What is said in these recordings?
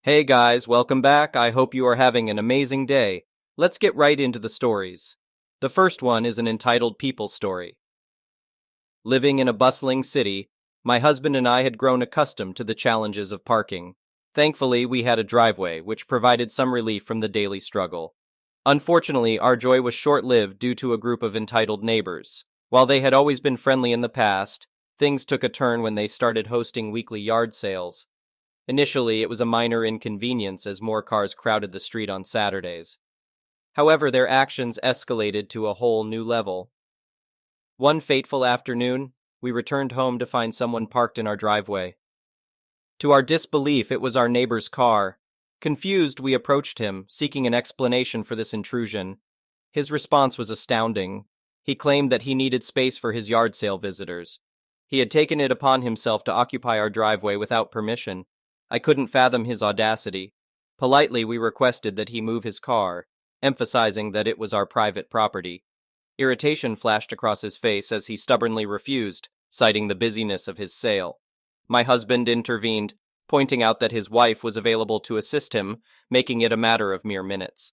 Hey guys, welcome back. I hope you are having an amazing day. Let's get right into the stories. The first one is an entitled People Story. Living in a bustling city, my husband and I had grown accustomed to the challenges of parking. Thankfully, we had a driveway, which provided some relief from the daily struggle. Unfortunately, our joy was short-lived due to a group of entitled neighbors. While they had always been friendly in the past, things took a turn when they started hosting weekly yard sales. Initially, it was a minor inconvenience as more cars crowded the street on Saturdays. However, their actions escalated to a whole new level. One fateful afternoon, we returned home to find someone parked in our driveway. To our disbelief, it was our neighbor's car. Confused, we approached him, seeking an explanation for this intrusion. His response was astounding. He claimed that he needed space for his yard sale visitors. He had taken it upon himself to occupy our driveway without permission. I couldn't fathom his audacity. Politely, we requested that he move his car, emphasizing that it was our private property. Irritation flashed across his face as he stubbornly refused, citing the busyness of his sale. My husband intervened, pointing out that his wife was available to assist him, making it a matter of mere minutes.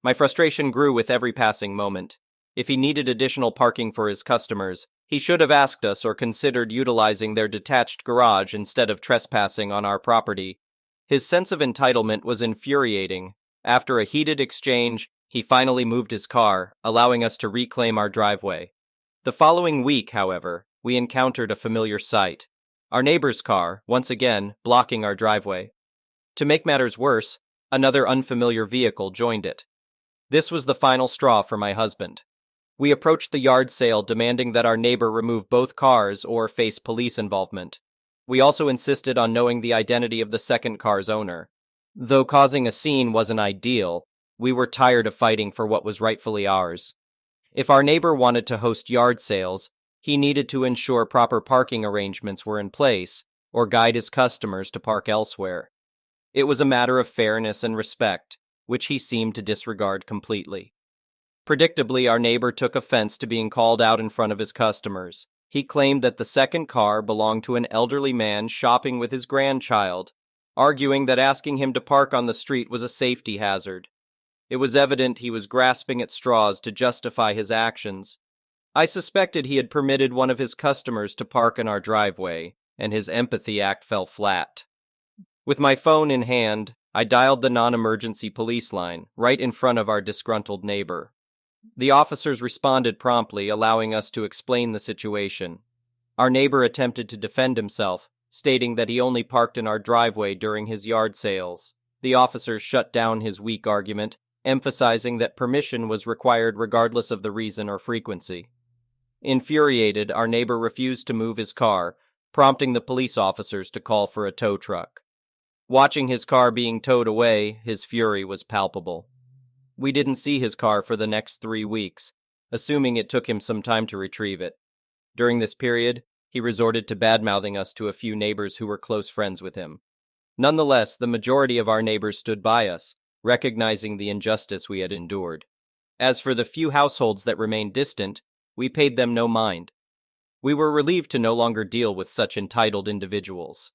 My frustration grew with every passing moment. If he needed additional parking for his customers, he should have asked us or considered utilizing their detached garage instead of trespassing on our property. His sense of entitlement was infuriating. After a heated exchange, he finally moved his car, allowing us to reclaim our driveway. The following week, however, we encountered a familiar sight. Our neighbor's car, once again, blocking our driveway. To make matters worse, another unfamiliar vehicle joined it. This was the final straw for my husband. We approached the yard sale demanding that our neighbor remove both cars or face police involvement. We also insisted on knowing the identity of the second car's owner. Though causing a scene wasn't ideal, we were tired of fighting for what was rightfully ours. If our neighbor wanted to host yard sales, he needed to ensure proper parking arrangements were in place or guide his customers to park elsewhere. It was a matter of fairness and respect, which he seemed to disregard completely. Predictably, our neighbor took offense to being called out in front of his customers. He claimed that the second car belonged to an elderly man shopping with his grandchild, arguing that asking him to park on the street was a safety hazard. It was evident he was grasping at straws to justify his actions. I suspected he had permitted one of his customers to park in our driveway, and his empathy act fell flat. With my phone in hand, I dialed the non-emergency police line, right in front of our disgruntled neighbor. The officers responded promptly, allowing us to explain the situation. Our neighbor attempted to defend himself, stating that he only parked in our driveway during his yard sales. The officers shut down his weak argument, emphasizing that permission was required regardless of the reason or frequency. Infuriated, our neighbor refused to move his car, prompting the police officers to call for a tow truck. Watching his car being towed away, his fury was palpable. We didn't see his car for the next 3 weeks, assuming it took him some time to retrieve it. During this period, he resorted to bad-mouthing us to a few neighbors who were close friends with him. Nonetheless, the majority of our neighbors stood by us, recognizing the injustice we had endured. As for the few households that remained distant, we paid them no mind. We were relieved to no longer deal with such entitled individuals.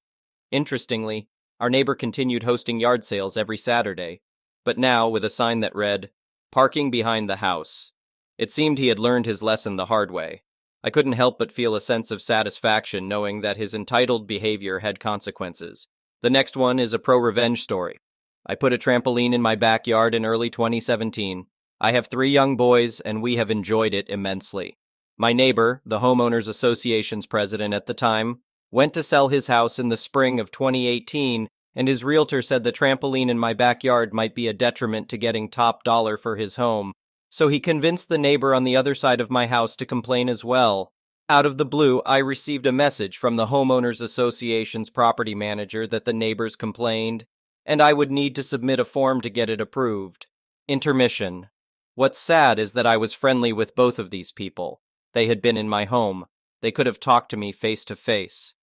Interestingly, our neighbor continued hosting yard sales every Saturday, but now with a sign that read, "Parking behind the house." It seemed he had learned his lesson the hard way. I couldn't help but feel a sense of satisfaction knowing that his entitled behavior had consequences. The next one is a pro-revenge story. I put a trampoline in my backyard in early 2017. I have 3 young boys, and we have enjoyed it immensely. My neighbor, the Homeowners Association's president at the time, went to sell his house in the spring of 2018, and his realtor said the trampoline in my backyard might be a detriment to getting top dollar for his home, so he convinced the neighbor on the other side of my house to complain as well. Out of the blue, I received a message from the Homeowners Association's property manager that the neighbors complained, and I would need to submit a form to get it approved. Intermission. What's sad is that I was friendly with both of these people. They had been in my home. They could have talked to me face to face.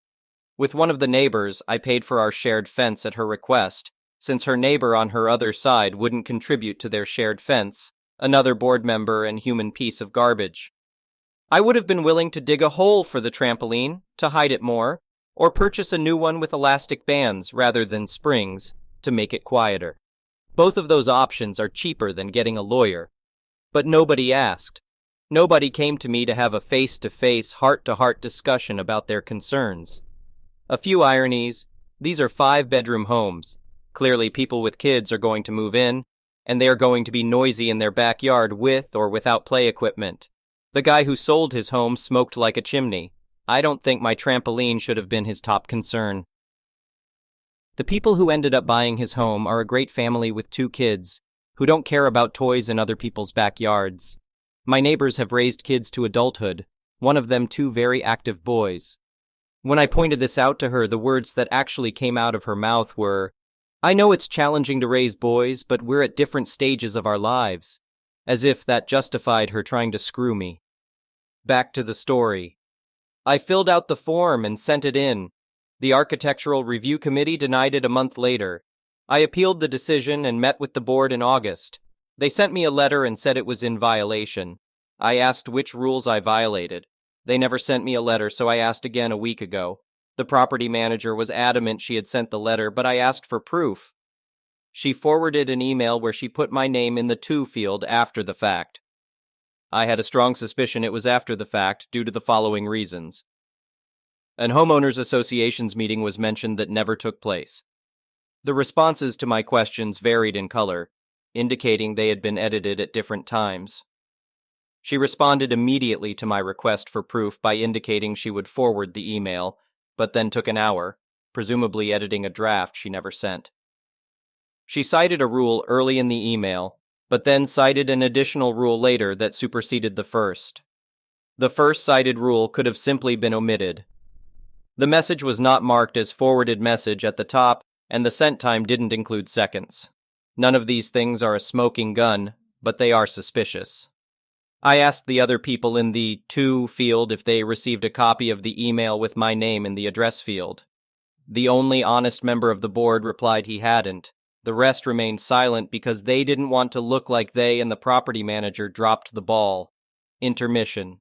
With one of the neighbors, I paid for our shared fence at her request, since her neighbor on her other side wouldn't contribute to their shared fence, another board member and human piece of garbage. I would have been willing to dig a hole for the trampoline, to hide it more, or purchase a new one with elastic bands rather than springs to make it quieter. Both of those options are cheaper than getting a lawyer. But nobody asked. Nobody came to me to have a face-to-face, heart-to-heart discussion about their concerns. A few ironies. These are 5-bedroom homes. Clearly, people with kids are going to move in, and they are going to be noisy in their backyard with or without play equipment. The guy who sold his home smoked like a chimney. I don't think my trampoline should have been his top concern. The people who ended up buying his home are a great family with 2 kids who don't care about toys in other people's backyards. My neighbors have raised kids to adulthood, one of them 2 very active boys. When I pointed this out to her, the words that actually came out of her mouth were, "I know it's challenging to raise boys, but we're at different stages of our lives," as if that justified her trying to screw me. Back to the story. I filled out the form and sent it in. The Architectural Review Committee denied it a month later. I appealed the decision and met with the board in August. They sent me a letter and said it was in violation. I asked which rules I violated. They never sent me a letter, so I asked again a week ago. The property manager was adamant she had sent the letter, but I asked for proof. She forwarded an email where she put my name in the to field after the fact. I had a strong suspicion it was after the fact due to the following reasons. An homeowners association's meeting was mentioned that never took place. The responses to my questions varied in color, indicating they had been edited at different times. She responded immediately to my request for proof by indicating she would forward the email, but then took an hour, presumably editing a draft she never sent. She cited a rule early in the email, but then cited an additional rule later that superseded the first. The first cited rule could have simply been omitted. The message was not marked as forwarded message at the top, and the sent time didn't include seconds. None of these things are a smoking gun, but they are suspicious. I asked the other people in the to field if they received a copy of the email with my name in the address field. The only honest member of the board replied he hadn't. The rest remained silent because they didn't want to look like they and the property manager dropped the ball. Intermission.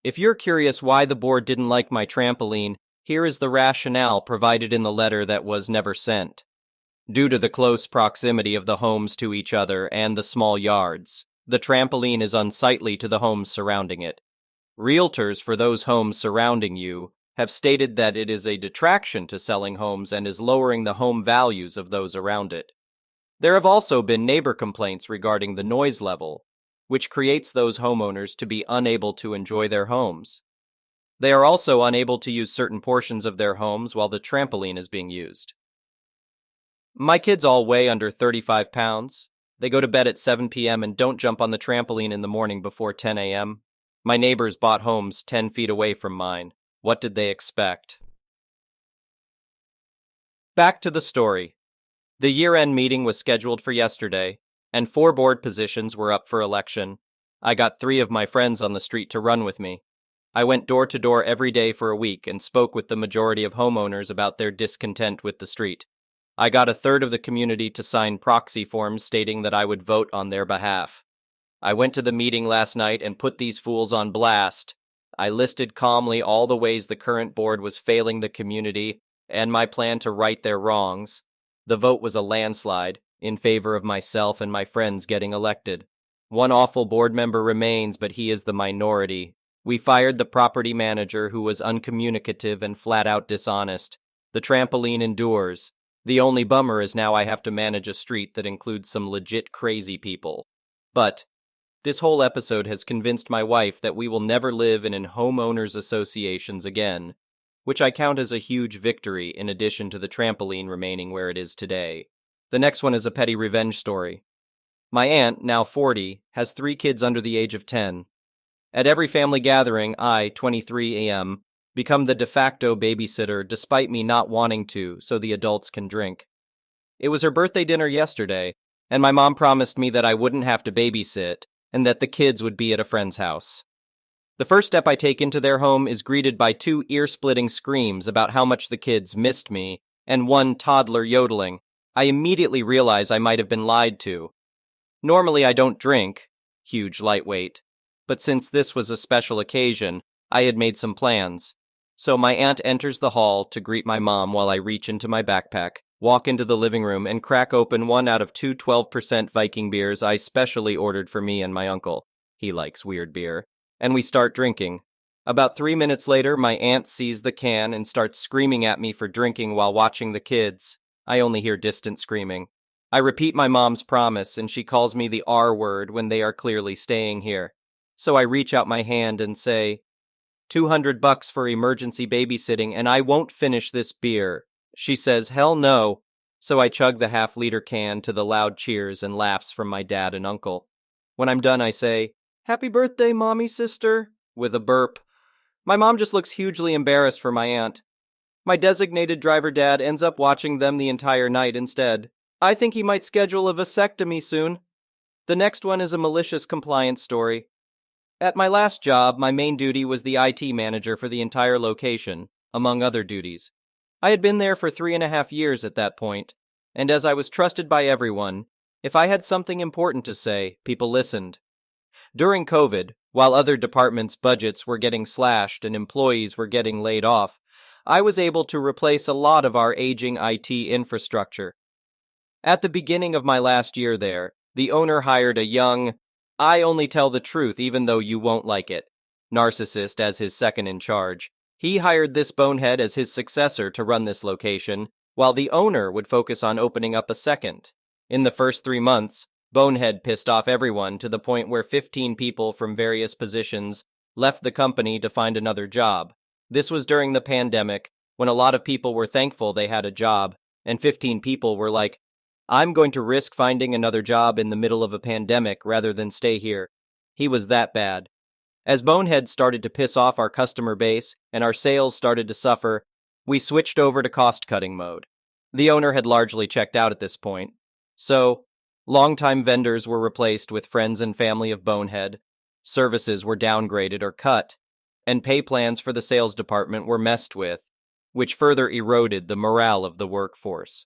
If you're curious why the board didn't like my trampoline, here is the rationale provided in the letter that was never sent. Due to the close proximity of the homes to each other and the small yards, the trampoline is unsightly to the homes surrounding it. Realtors for those homes surrounding you have stated that it is a detraction to selling homes and is lowering the home values of those around it. There have also been neighbor complaints regarding the noise level, which creates those homeowners to be unable to enjoy their homes. They are also unable to use certain portions of their homes while the trampoline is being used. My kids all weigh under 35 pounds. They go to bed at 7 p.m. and don't jump on the trampoline in the morning before 10 a.m. My neighbors bought homes 10 feet away from mine. What did they expect? Back to the story. The year-end meeting was scheduled for yesterday, and 4 board positions were up for election. I got 3 of my friends on the street to run with me. I went door to door every day for a week and spoke with the majority of homeowners about their discontent with the street. I got a third of the community to sign proxy forms stating that I would vote on their behalf. I went to the meeting last night and put these fools on blast. I listed calmly all the ways the current board was failing the community and my plan to right their wrongs. The vote was a landslide in favor of myself and my friends getting elected. One awful board member remains, but he is the minority. We fired the property manager who was uncommunicative and flat-out dishonest. The trampoline endures. The only bummer is now I have to manage a street that includes some legit crazy people. But this whole episode has convinced my wife that we will never live in homeowners associations again, which I count as a huge victory in addition to the trampoline remaining where it is today. The next one is a petty revenge story. My aunt, now 40, has 3 kids under the age of 10. At every family gathering, I, 23 a.m., become the de facto babysitter despite me not wanting to so the adults can drink. It was her birthday dinner yesterday, and my mom promised me that I wouldn't have to babysit and that the kids would be at a friend's house. The first step I take into their home is greeted by 2 ear-splitting screams about how much the kids missed me and 1 toddler yodeling. I immediately realize I might have been lied to. Normally I don't drink, huge lightweight, but since this was a special occasion, I had made some plans. So my aunt enters the hall to greet my mom while I reach into my backpack, walk into the living room, and crack open one out of two 12% Viking beers I specially ordered for me and my uncle. He likes weird beer. And we start drinking. About 3 minutes later, my aunt sees the can and starts screaming at me for drinking while watching the kids. I only hear distant screaming. I repeat my mom's promise, and she calls me the R word when they are clearly staying here. So I reach out my hand and say, $200 for emergency babysitting, and I won't finish this beer. She says, hell no. So I chug the half-liter can to the loud cheers and laughs from my dad and uncle. When I'm done, I say, happy birthday, mommy sister, with a burp. My mom just looks hugely embarrassed for my aunt. My designated driver dad ends up watching them the entire night instead. I think he might schedule a vasectomy soon. The next one is a malicious compliance story. At my last job, my main duty was the IT manager for the entire location, among other duties. I had been there for 3.5 years at that point, and as I was trusted by everyone, if I had something important to say, people listened. During COVID, while other departments' budgets were getting slashed and employees were getting laid off, I was able to replace a lot of our aging IT infrastructure. At the beginning of my last year there, the owner hired a young, I only tell the truth even though you won't like it, narcissist as his second in charge. He hired this bonehead as his successor to run this location, while the owner would focus on opening up a second. In the first 3 months, Bonehead pissed off everyone to the point where 15 people from various positions left the company to find another job. This was during the pandemic, when a lot of people were thankful they had a job, and 15 people were like, I'm going to risk finding another job in the middle of a pandemic rather than stay here. He was that bad. As Bonehead started to piss off our customer base and our sales started to suffer, we switched over to cost-cutting mode. The owner had largely checked out at this point. So, longtime vendors were replaced with friends and family of Bonehead, services were downgraded or cut, and pay plans for the sales department were messed with, which further eroded the morale of the workforce.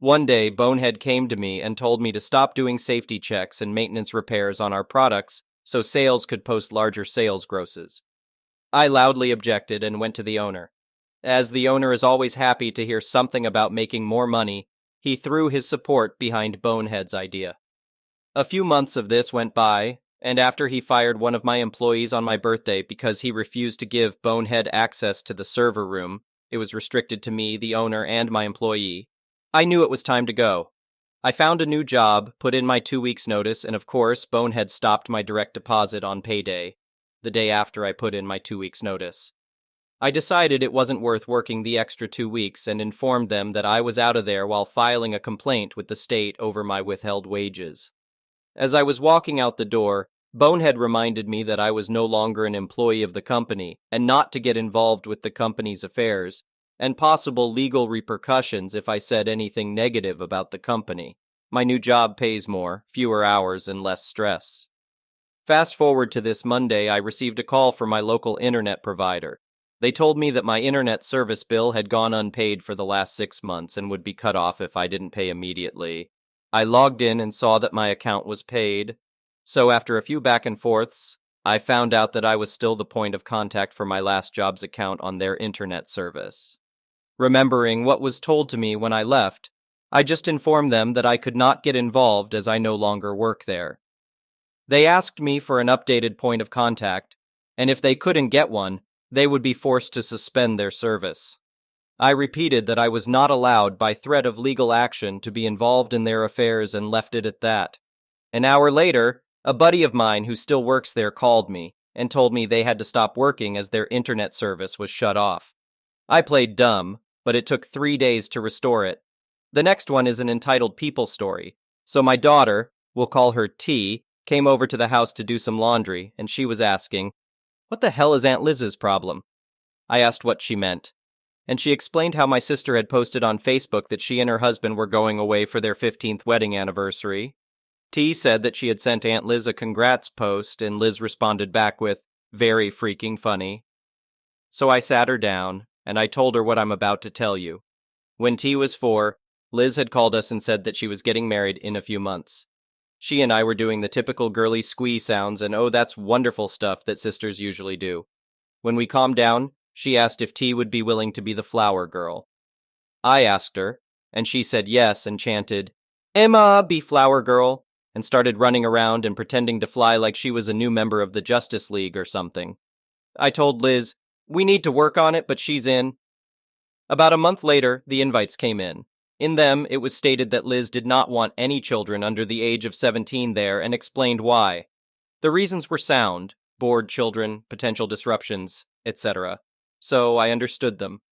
One day, Bonehead came to me and told me to stop doing safety checks and maintenance repairs on our products so sales could post larger sales grosses. I loudly objected and went to the owner. As the owner is always happy to hear something about making more money, he threw his support behind Bonehead's idea. A few months of this went by, and after he fired one of my employees on my birthday because he refused to give Bonehead access to the server room, it was restricted to me, the owner, and my employee, I knew it was time to go. I found a new job, put in my 2 weeks' notice, and of course, Bonehead stopped my direct deposit on payday, the day after I put in my 2 weeks' notice. I decided it wasn't worth working the extra 2 weeks and informed them that I was out of there while filing a complaint with the state over my withheld wages. As I was walking out the door, Bonehead reminded me that I was no longer an employee of the company and not to get involved with the company's affairs, and possible legal repercussions if I said anything negative about the company. My new job pays more, fewer hours, and less stress. Fast forward to this Monday, I received a call from my local internet provider. They told me that my internet service bill had gone unpaid for the last 6 months and would be cut off if I didn't pay immediately. I logged in and saw that my account was paid. So after a few back and forths, I found out that I was still the point of contact for my last job's account on their internet service. Remembering what was told to me when I left, I just informed them that I could not get involved as I no longer work there. They asked me for an updated point of contact, and if they couldn't get one, they would be forced to suspend their service. I repeated that I was not allowed by threat of legal action to be involved in their affairs and left it at that. An hour later, a buddy of mine who still works there called me and told me they had to stop working as their internet service was shut off. I played dumb, but it took 3 days to restore it. The next one is an entitled people story. So my daughter, we'll call her T, came over to the house to do some laundry, and she was asking, "What the hell is Aunt Liz's problem?" I asked what she meant, and she explained how my sister had posted on Facebook that she and her husband were going away for their 15th wedding anniversary. T said that she had sent Aunt Liz a congrats post, and Liz responded back with, "Very freaking funny." So I sat her down, and I told her what I'm about to tell you. When T was 4, Liz had called us and said that she was getting married in a few months. She and I were doing the typical girly squee sounds and oh that's wonderful stuff that sisters usually do. When we calmed down, She asked if T would be willing to be the flower girl. I asked her, and she said yes and chanted, "Emma, be flower girl," and started running around and pretending to fly like she was a new member of the Justice League or something. I told Liz, "We need to work on it, but she's in." About a month later, the invites came in. In them, it was stated that Liz did not want any children under the age of 17 there and explained why. The reasons were sound: bored children, potential disruptions, etc. So I understood them.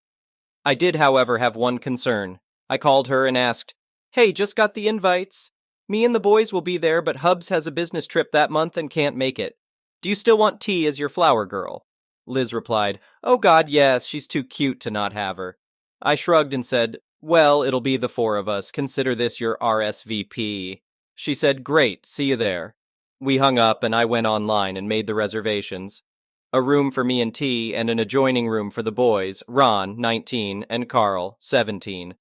I did, however, have one concern. I called her and asked, "Hey, just got the invites. Me and the boys will be there, but Hubs has a business trip that month and can't make it. Do you still want T as your flower girl?" Liz replied, "Oh God, yes, she's too cute to not have her." I shrugged and said, "Well, it'll be the four of us. Consider this your RSVP." She said, "Great, see you there." We hung up and I went online and made the reservations. A room for me and T and an adjoining room for the boys, Ron, 19, and Carl, 17.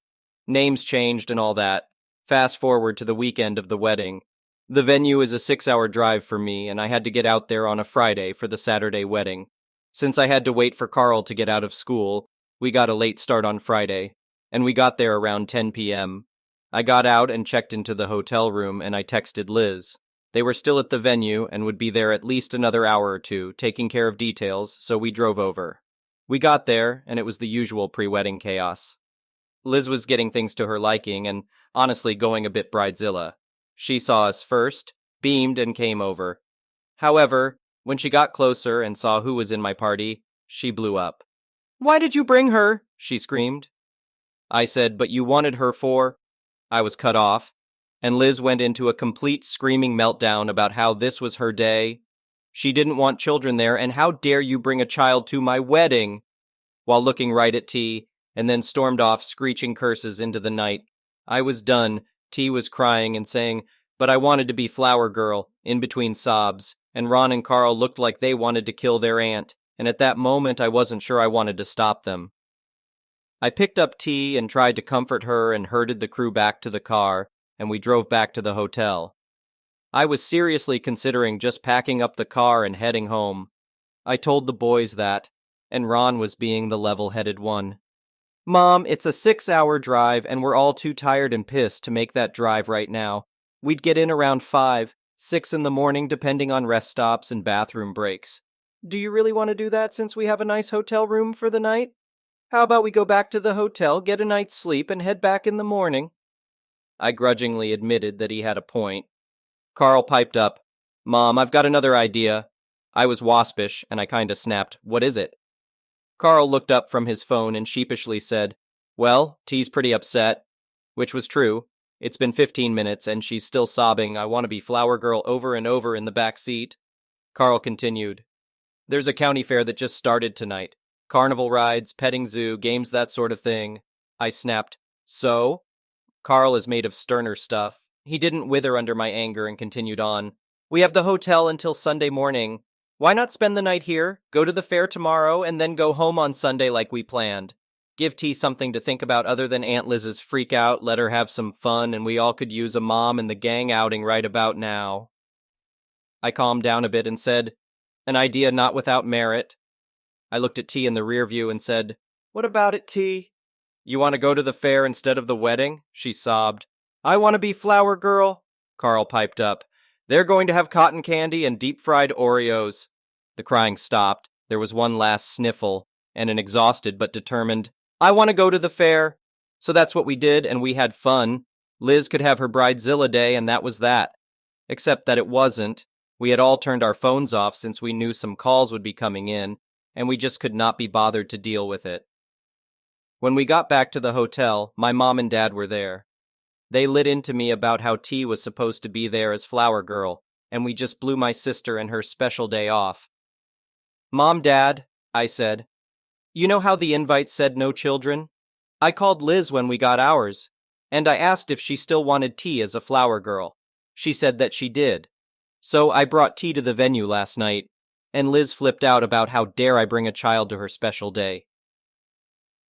Names changed and all that. Fast forward to the weekend of the wedding. The venue is a 6-hour drive for me, and I had to get out there on a Friday for the Saturday wedding. Since I had to wait for Carl to get out of school, we got a late start on Friday, and we got there around 10 p.m. I got out and checked into the hotel room, and I texted Liz. They were still at the venue and would be there at least another hour or two, taking care of details, so we drove over. We got there, and it was the usual pre-wedding chaos. Liz was getting things to her liking and, honestly, going a bit Bridezilla. She saw us first, beamed, and came over. However, when she got closer and saw who was in my party, she blew up. "Why did you bring her?" she screamed. I said, "But you wanted her for—" I was cut off, and Liz went into a complete screaming meltdown about how this was her day. She didn't want children there, and how dare you bring a child to my wedding? While looking right at T, and then stormed off screeching curses into the night. I was done. T was crying and saying, "But I wanted to be flower girl," in between sobs, and Ron and Carl looked like they wanted to kill their aunt, and at that moment I wasn't sure I wanted to stop them. I picked up T and tried to comfort her and herded the crew back to the car, and we drove back to the hotel. I was seriously considering just packing up the car and heading home. I told the boys that, and Ron was being the level-headed one. "Mom, it's a 6-hour drive, and we're all too tired and pissed to make that drive right now. We'd get in around 5, 6 in the morning, depending on rest stops and bathroom breaks. Do you really want to do that since we have a nice hotel room for the night? How about we go back to the hotel, get a night's sleep, and head back in the morning?" I grudgingly admitted that he had a point. Carl piped up, "Mom, I've got another idea." I was waspish, and I kinda snapped, "What is it?" Carl looked up from his phone and sheepishly said, "Well, T's pretty upset," which was true. It's been 15 minutes and she's still sobbing, "I want to be flower girl" over and over in the back seat. Carl continued, "There's a county fair that just started tonight. Carnival rides, petting zoo, games, that sort of thing." I snapped, "So?" Carl is made of sterner stuff. He didn't wither under my anger and continued on, "We have the hotel until Sunday morning. Why not spend the night here, go to the fair tomorrow, and then go home on Sunday like we planned? Give T something to think about other than Aunt Liz's freak out, let her have some fun, and we all could use a mom and the gang outing right about now." I calmed down a bit and said, "An idea not without merit." I looked at T in the rear view and said, "What about it, T?" "You want to go to the fair instead of the wedding?" she sobbed. "I want to be flower girl," Carl piped up. "They're going to have cotton candy and deep-fried Oreos." The crying stopped. There was one last sniffle, and an exhausted but determined, "I want to go to the fair." So that's what we did, and we had fun. Liz could have her Bridezilla day, and that was that. Except that it wasn't. We had all turned our phones off since we knew some calls would be coming in, and we just could not be bothered to deal with it. When we got back to the hotel, my mom and dad were there. They lit into me about how T was supposed to be there as flower girl, and we just blew my sister and her special day off. "Mom, Dad," I said, "you know how the invite said no children? I called Liz when we got ours, and I asked if she still wanted T as a flower girl. She said that she did. So I brought T to the venue last night, and Liz flipped out about how dare I bring a child to her special day."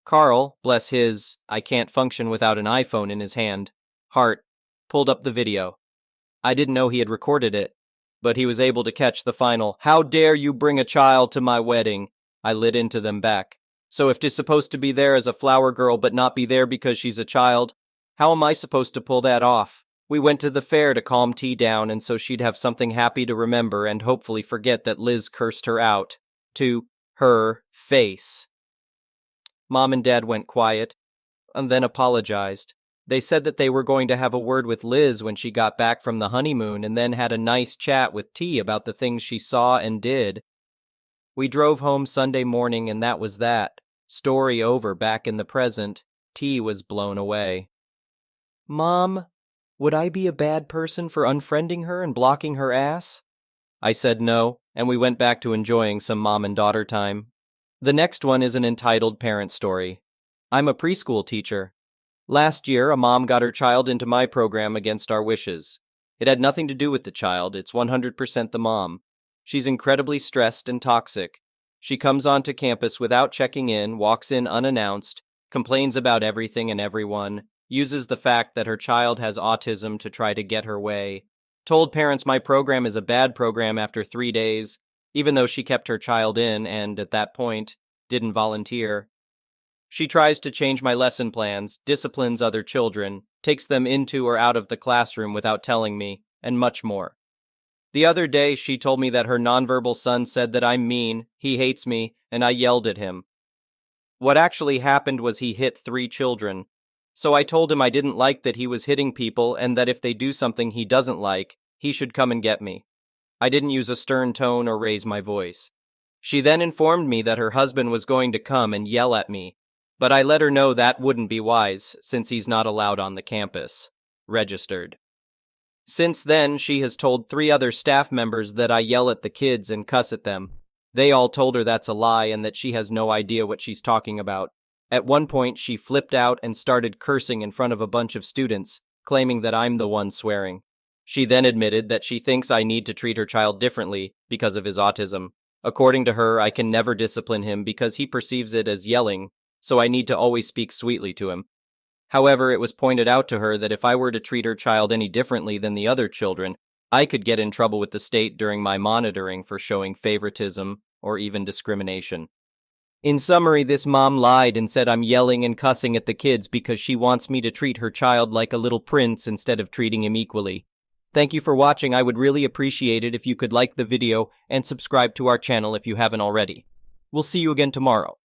Carl, bless his "I can't function without an iPhone" in his hand, heart, pulled up the video. I didn't know he had recorded it, but he was able to catch the final, "How dare you bring a child to my wedding?" I lit into them back. So if she's supposed to be there as a flower girl but not be there because she's a child, how am I supposed to pull that off? We went to the fair to calm T down and so she'd have something happy to remember and hopefully forget that Liz cursed her out. To her face. Mom and Dad went quiet and then apologized. They said that they were going to have a word with Liz when she got back from the honeymoon and then had a nice chat with T about the things she saw and did. We drove home Sunday morning and that was that. Story over. Back in the present, T was blown away. Mom, would I be a bad person for unfriending her and blocking her ass? I said no, and we went back to enjoying some mom and daughter time. The next one is an entitled parent story. I'm a preschool teacher. Last year, a mom got her child into my program against our wishes. It had nothing to do with the child, it's 100% the mom. She's incredibly stressed and toxic. She comes onto campus without checking in, walks in unannounced, complains about everything and everyone, uses the fact that her child has autism to try to get her way, told parents my program is a bad program after 3 days, even though she kept her child in and, at that point, didn't volunteer. She tries to change my lesson plans, disciplines other children, takes them into or out of the classroom without telling me, and much more. The other day, she told me that her nonverbal son said that I'm mean, he hates me, and I yelled at him. What actually happened was he hit 3 children. So I told him I didn't like that he was hitting people and that if they do something he doesn't like, he should come and get me. I didn't use a stern tone or raise my voice. She then informed me that her husband was going to come and yell at me, but I let her know that wouldn't be wise since he's not allowed on the campus. Registered. Since then, she has told 3 other staff members that I yell at the kids and cuss at them. They all told her that's a lie and that she has no idea what she's talking about. At one point, she flipped out and started cursing in front of a bunch of students, claiming that I'm the one swearing. She then admitted that she thinks I need to treat her child differently because of his autism. According to her, I can never discipline him because he perceives it as yelling, so I need to always speak sweetly to him. However, it was pointed out to her that if I were to treat her child any differently than the other children, I could get in trouble with the state during my monitoring for showing favoritism or even discrimination. In summary, this mom lied and said I'm yelling and cussing at the kids because she wants me to treat her child like a little prince instead of treating him equally. Thank you for watching. I would really appreciate it if you could like the video and subscribe to our channel if you haven't already. We'll see you again tomorrow.